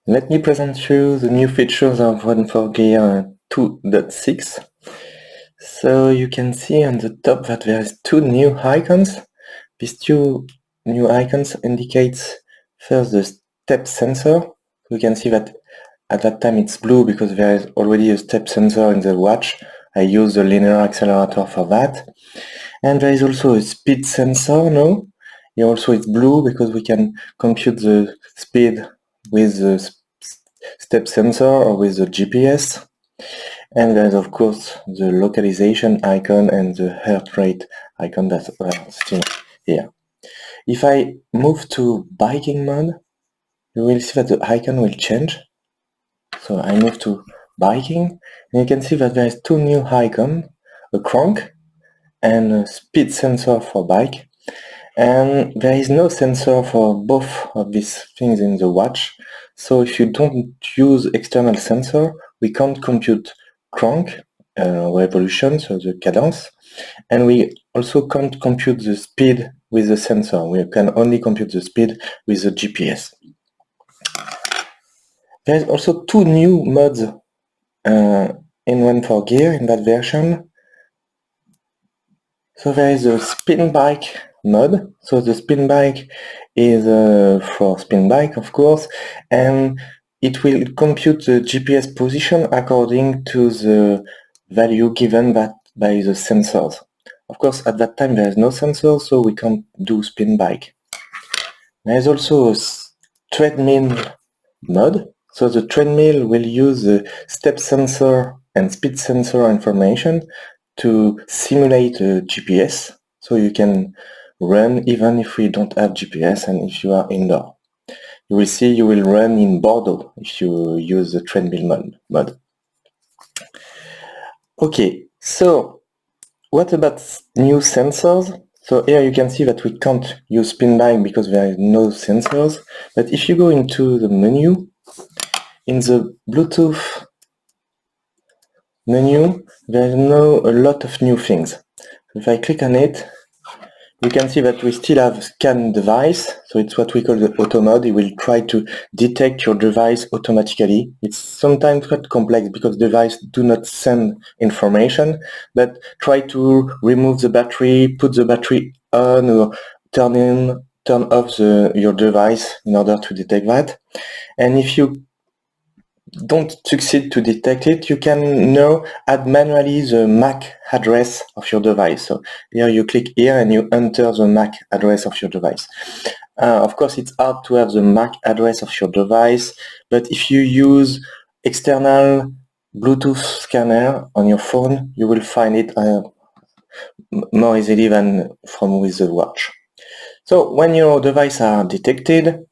Let me present you the new features of Run4Gear 2.6. So you can see on the top that there is two new icons. These two new icons indicates first the step sensor. You can see that at that time it's blue because there is already a step sensor in the watch. I use the linear accelerator for that. And there is also a speed sensor now. Here also it's blue because we can compute the speed with the step sensor or with the GPS. And there's of course the localization icon and the heart rate icon that are still here. If I move to biking mode, you will see that the icon will change. So I move to biking, and you can see that there is two new icons, a crank and a speed sensor for bike. And there is no sensor for both of these things in the watch. So if you don't use external sensor, we can't compute crank, revolution, so the cadence. And we also can't compute the speed with the sensor. We can only compute the speed with the GPS. There's also two new modes in Run4Gear in that version. So there is a spin bike mode. So the spin bike is for spin bike, of course, and it will compute the GPS position according to the value given by the sensors. Of course, at that time there is no sensor, so we can't do spin bike. There is also a treadmill mode. So the treadmill will use the step sensor and speed sensor information to simulate a GPS, so you can run even if we don't have GPS and if you are indoor. You will see you will run in Bordeaux if you use the treadmill mode. Okay, so what about new sensors? So here you can see that we can't use spin bike because there is no sensors, but if you go into the menu, in the Bluetooth menu, there is now a lot of new things. If I click on it, you can see that we still have scan device, so it's what we call the auto mode. It will try to detect your device automatically. It's sometimes quite complex because devices do not send information, but try to remove the battery, put the battery on, or turn off your device in order to detect that. And if you don't succeed to detect it, you can now add manually the MAC address of your device. So here you click here and you enter the MAC address of your device. Of course, it's hard to have the MAC address of your device, but if you use external Bluetooth scanner on your phone, you will find it more easily than from with the watch. So when your devices are detected,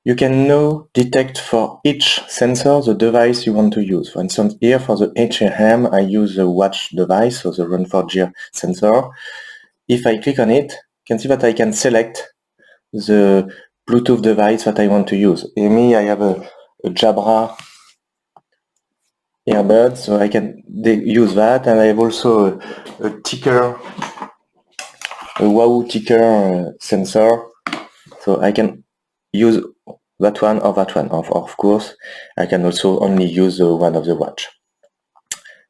you can now detect for each sensor the device you want to use. For instance, here for the HRM, I use the watch device, so the Run4Gear sensor. If I click on it, you can see that I can select the Bluetooth device that I want to use. In me, I have a Jabra earbud, so I can use that, and I have also a ticker, a Wahoo ticker sensor, so I can use that one or that one. Of course, I can also only use the one of the watch.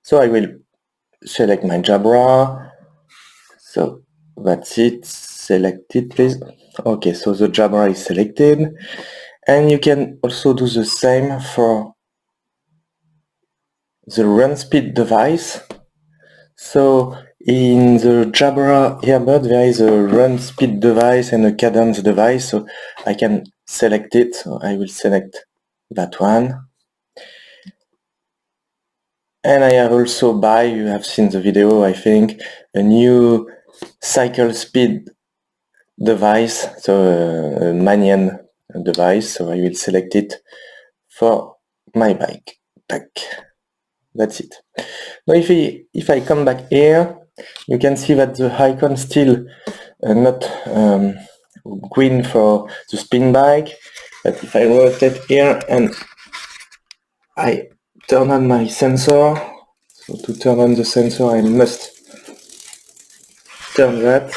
So I will select my Jabra. So that's it. Select it, please. Okay, so the Jabra is selected. And you can also do the same for the run speed device. So in the Jabra earbud, there is a run speed device and a cadence device. So I can select it. So I will select that one. And I have also you have seen the video, I think, a new cycle speed device, so a Manian device. So I will select it for my bike. That's it. Now if I come back here, you can see that the icon still not green for the spin bike. But if I rotate here and I turn on my sensor, so to turn on the sensor I must turn that.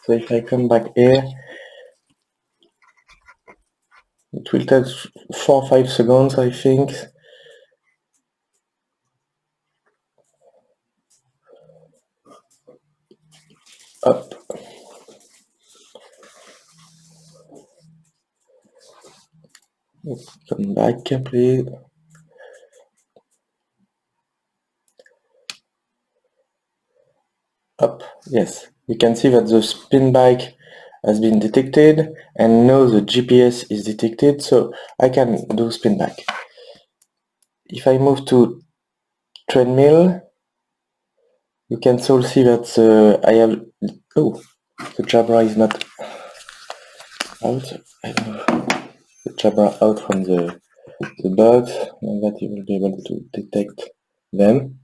So if I come back here, It will take 4 or 5 seconds, I think. Up. Come back, please. Up. Yes, you can see that the spin bike has been detected, and now the GPS is detected, so I can do spin bike. If I move to treadmill, you can still see that I have... Oh, the Jabra is not out. I don't know. The Jabra out from the box, and that you will be able to detect them.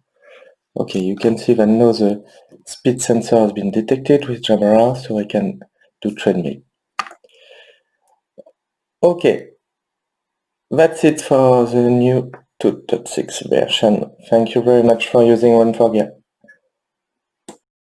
Okay, you can see that now the speed sensor has been detected with Jabra, so I can do treadmill. Okay, that's it for the new 2.6 version. Thank you very much for using Run4Gear.